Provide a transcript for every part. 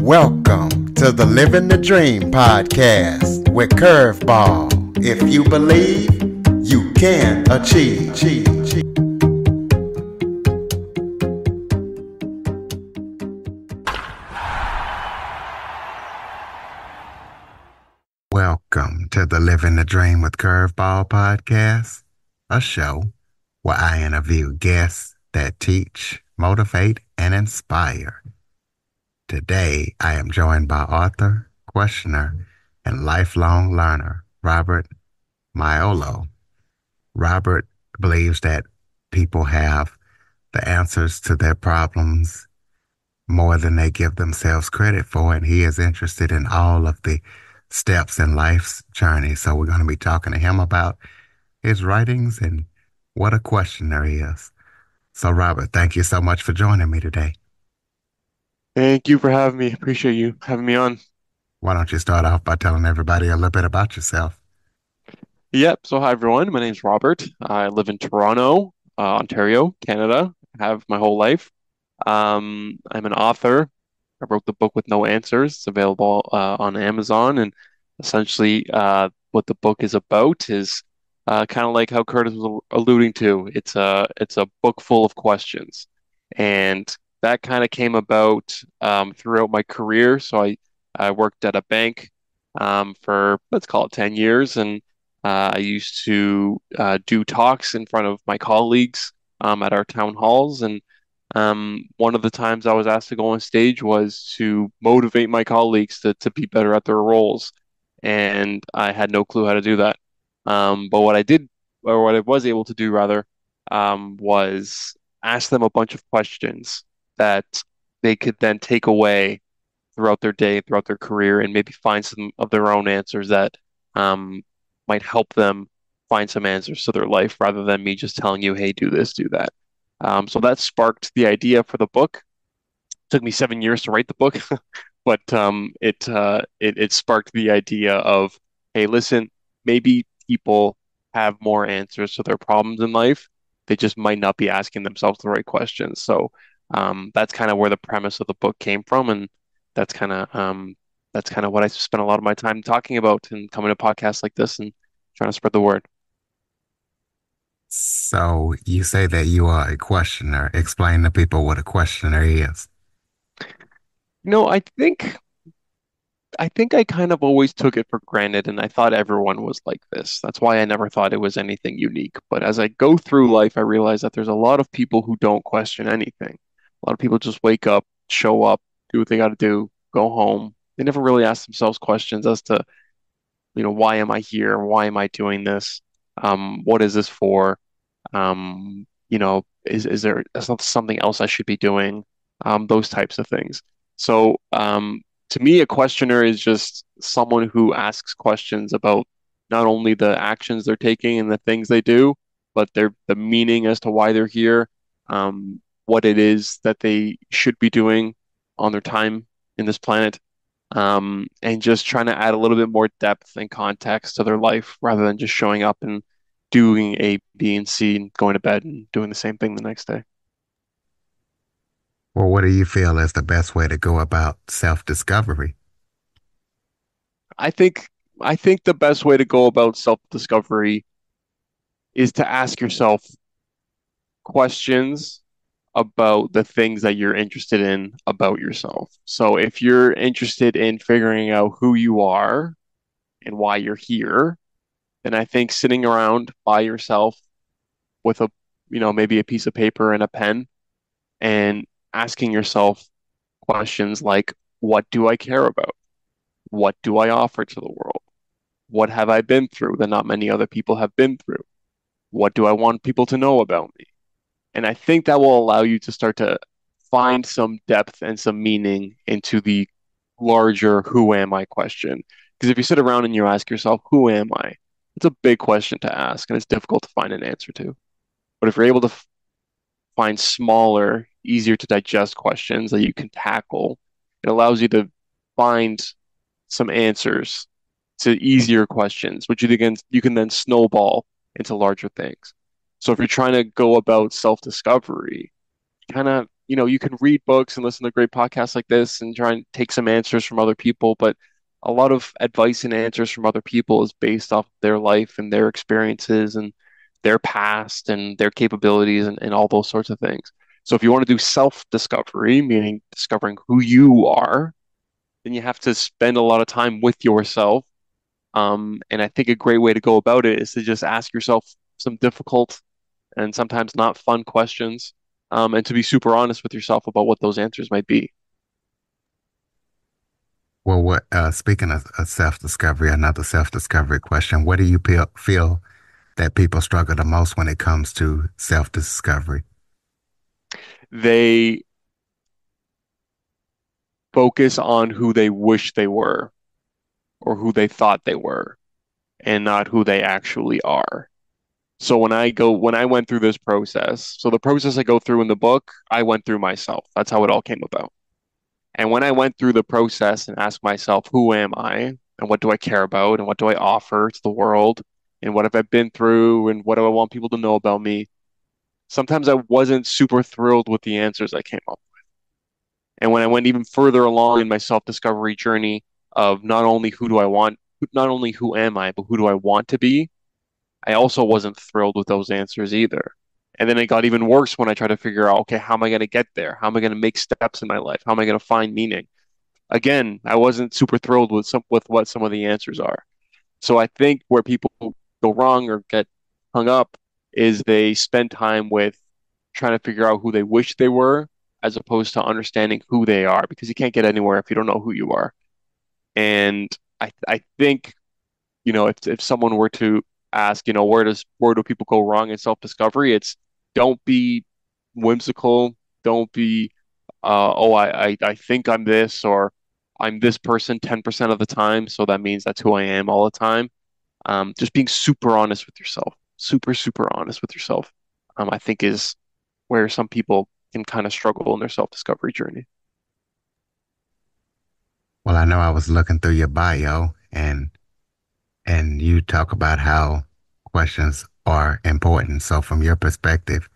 Welcome to the Living the Dream podcast with Curveball. If you believe, you can achieve. Welcome to the Living the Dream with Curveball podcast, a show where I interview guests that teach, motivate, and inspire. Today, I am joined by author, questioner, and lifelong learner, Robert Maiolo. Robert believes that people have the answers to their problems more than they give themselves credit for, and he is interested in all of the steps in life's journey. So we're going to be talking to him about his writings and what a questioner he is. So, Robert, thank you so much for joining me today. Thank you for having me. Appreciate you having me on. Why don't you start off by telling everybody a little bit about yourself? Yep. So hi everyone. My name's Robert. I live in Toronto, Ontario, Canada. I have my whole life. I'm an author. I wrote the book with no answers. It's available on Amazon, and essentially, what the book is about is kind of like how Curtis was alluding to. It's a book full of questions, and that kind of came about throughout my career. I worked at a bank for, let's call it, 10 years, and I used to do talks in front of my colleagues at our town halls, and one of the times I was asked to go on stage was to motivate my colleagues to be better at their roles. And I had no clue how to do that. But what I did, or what I was able to do rather, was ask them a bunch of questions that they could then take away throughout their day, throughout their career, and maybe find some of their own answers that um, might help them find some answers to their life rather than me just telling you, hey, do this, do that. So that sparked the idea for the book. It took me 7 years to write the book, but it sparked the idea of, hey, listen, maybe people have more answers to their problems in life. They just might not be asking themselves the right questions. So that's kind of where the premise of the book came from, and that's kind of that's kind of what I spent a lot of my time talking about and coming to podcasts like this and trying to spread the word. So you say that you are a questioner. Explain to people what a questioner is. No, I think I kind of always took it for granted and I thought everyone was like this. That's why I never thought it was anything unique. But as I go through life, I realize that there's a lot of people who don't question anything. A lot of people just wake up, show up, do what they got to do, go home. They never really ask themselves questions as to, why am I here? Why am I doing this? What is this for? Is there something else I should be doing? Those types of things. So, to me, a questioner is just someone who asks questions about not only the actions they're taking and the things they do, but the meaning as to why they're here, what it is that they should be doing on their time in this planet, and just trying to add a little bit more depth and context to their life rather than just showing up and doing A, B, and C and going to bed and doing the same thing the next day. Well, what do you feel is the best way to go about self-discovery? I think I think the best way to go about self-discovery is to ask yourself questions about the things that you're interested in about yourself. So if you're interested in figuring out who you are and why you're here, then I think sitting around by yourself with maybe a piece of paper and a pen and asking yourself questions like, what do I care about? What do I offer to the world? What have I been through that not many other people have been through? What do I want people to know about me? And I think that will allow you to start to find some depth and some meaning into the larger who am I question. Because if you sit around and you ask yourself, who am I? It's a big question to ask and it's difficult to find an answer to. But if you're able to find smaller, easier to digest questions that you can tackle, it allows you to find some answers to easier questions, which you can then snowball into larger things. So if you're trying to go about self-discovery, kind of you can read books and listen to great podcasts like this and try and take some answers from other people, but a lot of advice and answers from other people is based off their life and their experiences and their past and their capabilities and all those sorts of things. So if you want to do self-discovery, meaning discovering who you are, then you have to spend a lot of time with yourself. And I think a great way to go about it is to just ask yourself some difficult and sometimes not fun questions, and to be super honest with yourself about what those answers might be. Well, speaking of self-discovery, another self-discovery question, what do you feel that people struggle the most when it comes to self-discovery? They focus on who they wish they were or who they thought they were and not who they actually are. So when I went through this process, so the process I go through in the book, I went through myself. That's how it all came about. And when I went through the process and asked myself, who am I and what do I care about and what do I offer to the world and what have I been through and what do I want people to know about me? Sometimes I wasn't super thrilled with the answers I came up. And when I went even further along in my self-discovery journey of not only who do I want, not only who am I, but who do I want to be, I also wasn't thrilled with those answers either. And then it got even worse when I tried to figure out, okay, how am I going to get there? How am I going to make steps in my life? How am I going to find meaning? Again, I wasn't super thrilled with what some of the answers are. So I think where people go wrong or get hung up is they spend time with trying to figure out who they wish they were as opposed to understanding who they are because you can't get anywhere if you don't know who you are. And I think, if someone were to ask, where do people go wrong in self-discovery? It's don't be whimsical, don't be oh, I think I'm this or I'm this person 10% of the time, so that means that's who I am all the time. Just being super honest with yourself, super, super honest with yourself, I think is where some people can kind of struggle in their self-discovery journey. Well, I know I was looking through your bio and you talk about how questions are important. So from your perspective,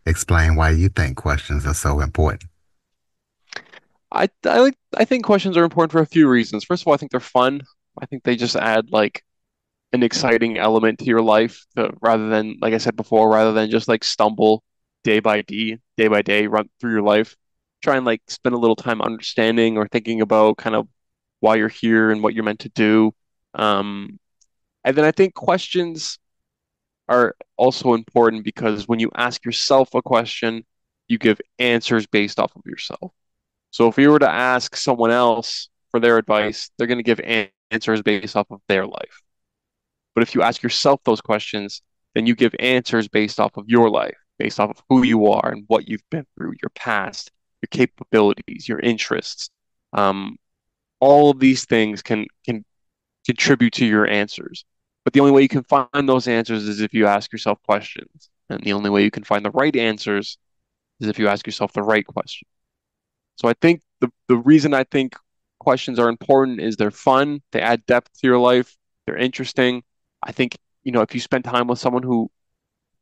explain why you think questions are so important. I think questions are important for a few reasons. First of all, I think they're fun. I think they just add like an exciting element to your life rather than, like I said before, rather than just like stumble day by day, run through your life. Try and like spend a little time understanding or thinking about kind of why you're here and what you're meant to do. Um, and then I think questions are also important because when you ask yourself a question, you give answers based off of yourself. So if you were to ask someone else for their advice, they're going to give answers based off of their life. But if you ask yourself those questions, then you give answers based off of your life, based off of who you are and what you've been through, your past, your capabilities, your interests. Um, all of these things can contribute to your answers. But the only way you can find those answers is if you ask yourself questions. And the only way you can find the right answers is if you ask yourself the right question. So I think the reason I think questions are important is they're fun, they add depth to your life, they're interesting. I think, if you spend time with someone who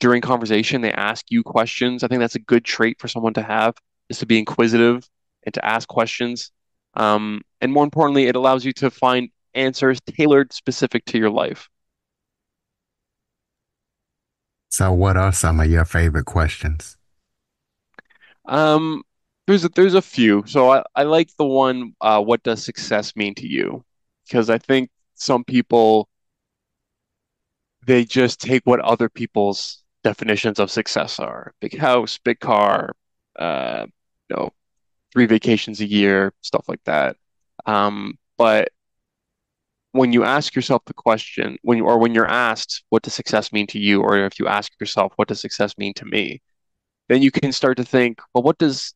during conversation they ask you questions, I think that's a good trait for someone to have, is to be inquisitive and to ask questions. And more importantly, it allows you to find answers tailored specific to your life. So what are some of your favorite questions? Um, there's a few. So I like the one, what does success mean to you? Because I think some people they just take what other people's definitions of success are. Big house, big car, uh, you know, 3 vacations a year, stuff like that. But when you ask yourself the question, when you're asked, what does success mean to you? Or if you ask yourself, what does success mean to me? Then you can start to think, well, what does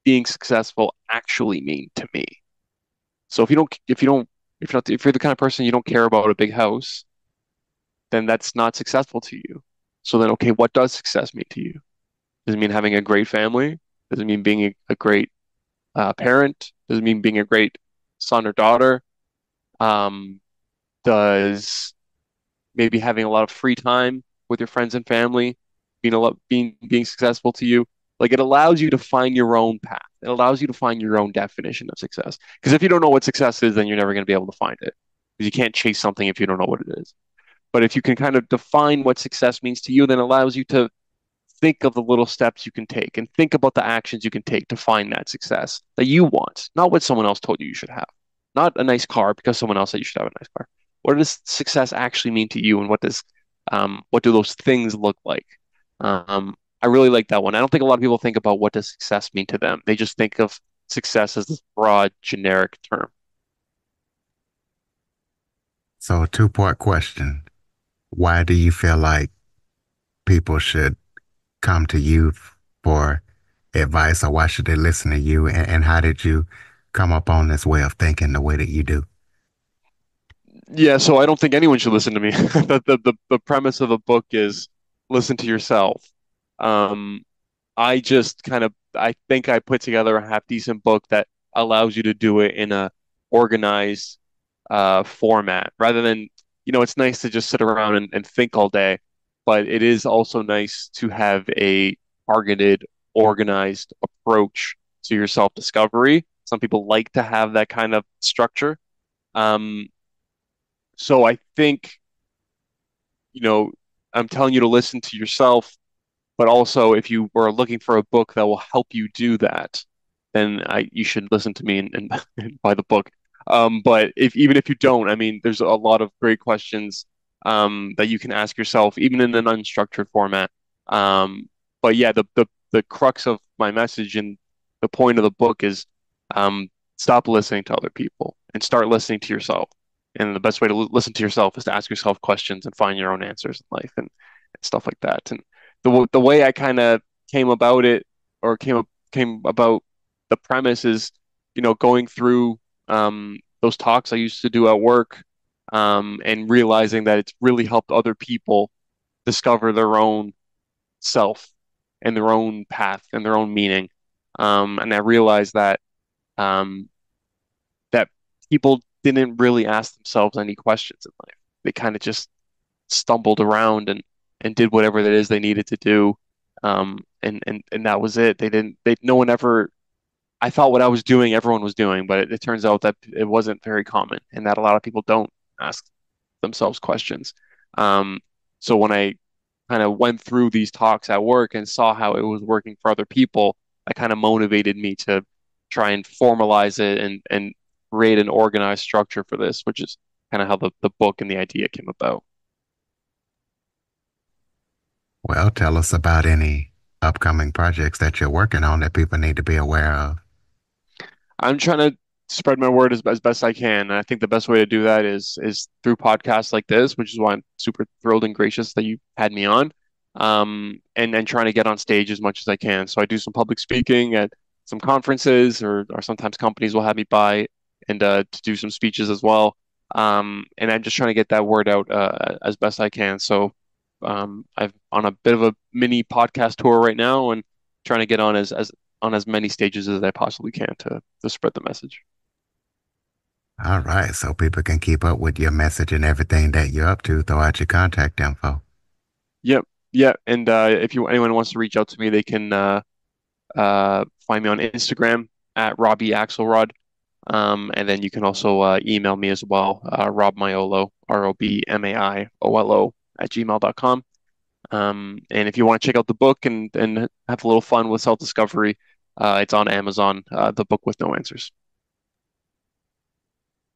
being successful actually mean to me? So if you're the kind of person you don't care about a big house, then that's not successful to you. So then, okay, what does success mean to you? Does it mean having a great family? Does it mean being a great parent? Does it mean being a great son or daughter? Um, does maybe having a lot of free time with your friends and family being successful to you? Like it allows you to find your own path. It allows you to find your own definition of success. Because if you don't know what success is, then you're never going to be able to find it. Because you can't chase something if you don't know what it is. But if you can kind of define what success means to you, then it allows you to think of the little steps you can take and think about the actions you can take to find that success that you want, not what someone else told you you should have, not a nice car because someone else said you should have a nice car. What does success actually mean to you, and what do those things look like? I really like that one. I don't think a lot of people think about what does success mean to them. They just think of success as this broad, generic term. So, a two-part question. Why do you feel like people should come to you for advice, or why should they listen to you? And how did you come up on this way of thinking the way that you do? Yeah, so I don't think anyone should listen to me. The premise of the book is listen to yourself. Um, I just I think I put together a half decent book that allows you to do it in a organized format rather than, it's nice to just sit around and think all day, but it is also nice to have a targeted, organized approach to your self-discovery. Some people like to have that kind of structure. Um, so I think, you know, I'm telling you to listen to yourself, but also, if you were looking for a book that will help you do that, then you should listen to me and and buy the book. But if even if you don't, I mean, there's a lot of great questions that you can ask yourself, even in an unstructured format. But yeah, the crux of my message and the point of the book is stop listening to other people and start listening to yourself. And the best way to listen to yourself is to ask yourself questions and find your own answers in life and stuff like that. And the way I kind of came about it or came about the premise is, going through those talks I used to do at work, and realizing that it's really helped other people discover their own self and their own path and their own meaning. And I realized um, that people didn't really ask themselves any questions in life. They kind of just stumbled around and did whatever it is they needed to do. And that was it. No one ever, I thought what I was doing, everyone was doing, but it turns out that it wasn't very common and that a lot of people don't ask themselves questions. Um, so when I kind of went through these talks at work and saw how it was working for other people, that kind of motivated me to try and formalize it and create an organized structure for this, which is kind of how the book and the idea came about. Well, tell us about any upcoming projects that you're working on that people need to be aware of. I'm trying to spread my word as best I can. And I think the best way to do that is through podcasts like this, which is why I'm super thrilled and gracious that you had me on. And trying to get on stage as much as I can. So I do some public speaking at some conferences, or sometimes companies will have me by and to do some speeches as well. And I'm just trying to get that word out as best I can. So I've on a bit of a mini podcast tour right now and trying to get on as many stages as I possibly can to spread the message. All right, so people can keep up with your message and everything that you're up to. Throw out your contact info. Yep, yeah. And if anyone wants to reach out to me, they can find me on Instagram at Robbie Axelrod. And then you can also email me as well, Rob Maiolo, ROBMAIOLO at gmail.com. And if you want to check out the book and have a little fun with self-discovery, it's on Amazon, The Book with No Answers.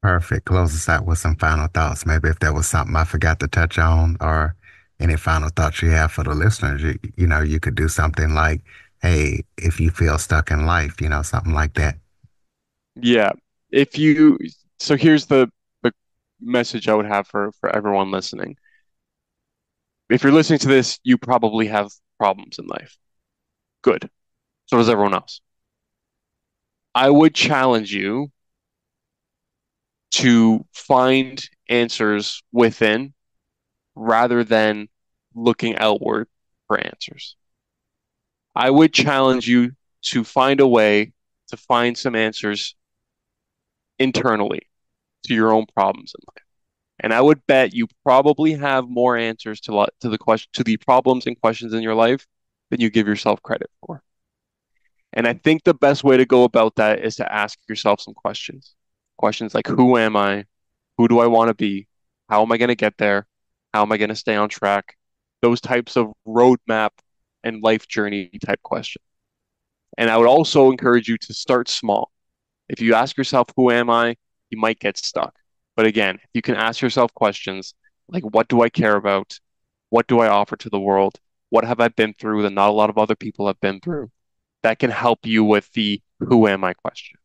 Perfect. Close us out with some final thoughts. Maybe if there was something I forgot to touch on, or any final thoughts you have for the listeners, you could do something like, hey, if you feel stuck in life, something like that. Yeah. If you, so here's the message I would have for everyone listening. If you're listening to this, you probably have problems in life. Good. So does everyone else. I would challenge you to find answers within rather than looking outward for answers. I would challenge you to find a way to find some answers internally to your own problems in life. And I would bet you probably have more answers to the question to the problems and questions in your life than you give yourself credit for. And I think the best way to go about that is to ask yourself some questions. Questions like, who am I? Who do I want to be? How am I going to get there? How am I going to stay on track? Those types of roadmap and life journey type questions. And I would also encourage you to start small. If you ask yourself, who am I? You might get stuck. But again, you can ask yourself questions like, what do I care about? What do I offer to the world? What have I been through that not a lot of other people have been through? That can help you with the who am I question.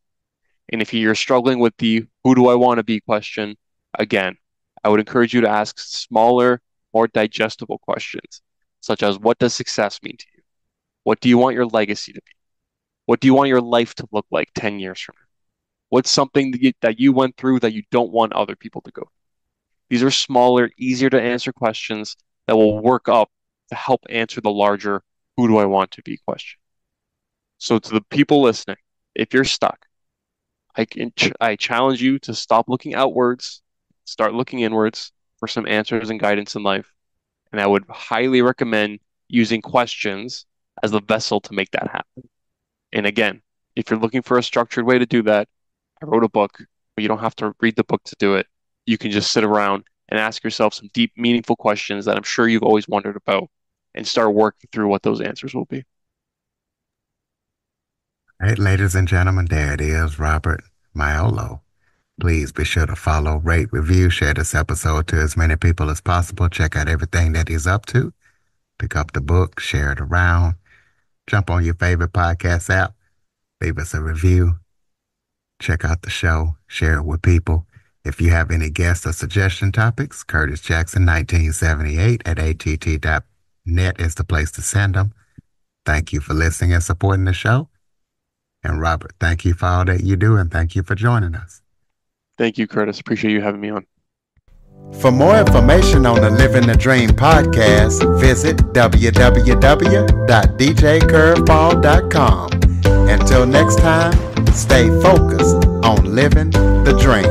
And if you're struggling with the who do I want to be question, again, I would encourage you to ask smaller, more digestible questions, such as what does success mean to you? What do you want your legacy to be? What do you want your life to look like 10 years from now? What's something that you went through that you don't want other people to go through? These are smaller, easier to answer questions that will work up to help answer the larger who do I want to be question. So to the people listening, if you're stuck, I challenge you to stop looking outwards, start looking inwards for some answers and guidance in life. And I would highly recommend using questions as the vessel to make that happen. And again, if you're looking for a structured way to do that, I wrote a book, but you don't have to read the book to do it. You can just sit around and ask yourself some deep, meaningful questions that I'm sure you've always wondered about and start working through what those answers will be. All right, ladies and gentlemen, there it is, Robert Maiolo. Please be sure to follow, rate, review, share this episode to as many people as possible. Check out everything that he's up to. Pick up the book, share it around. Jump on your favorite podcast app. Leave us a review. Check out the show. Share it with people. If you have any guest or suggestion topics, Curtis Jackson 1978 at att.net is the place to send them. Thank you for listening and supporting the show. And Robert, thank you for all that you do, and thank you for joining us. Thank you, Curtis. Appreciate you having me on. For more information on the Living the Dream podcast, visit www.djcurveball.com. Until next time, stay focused on living the dream.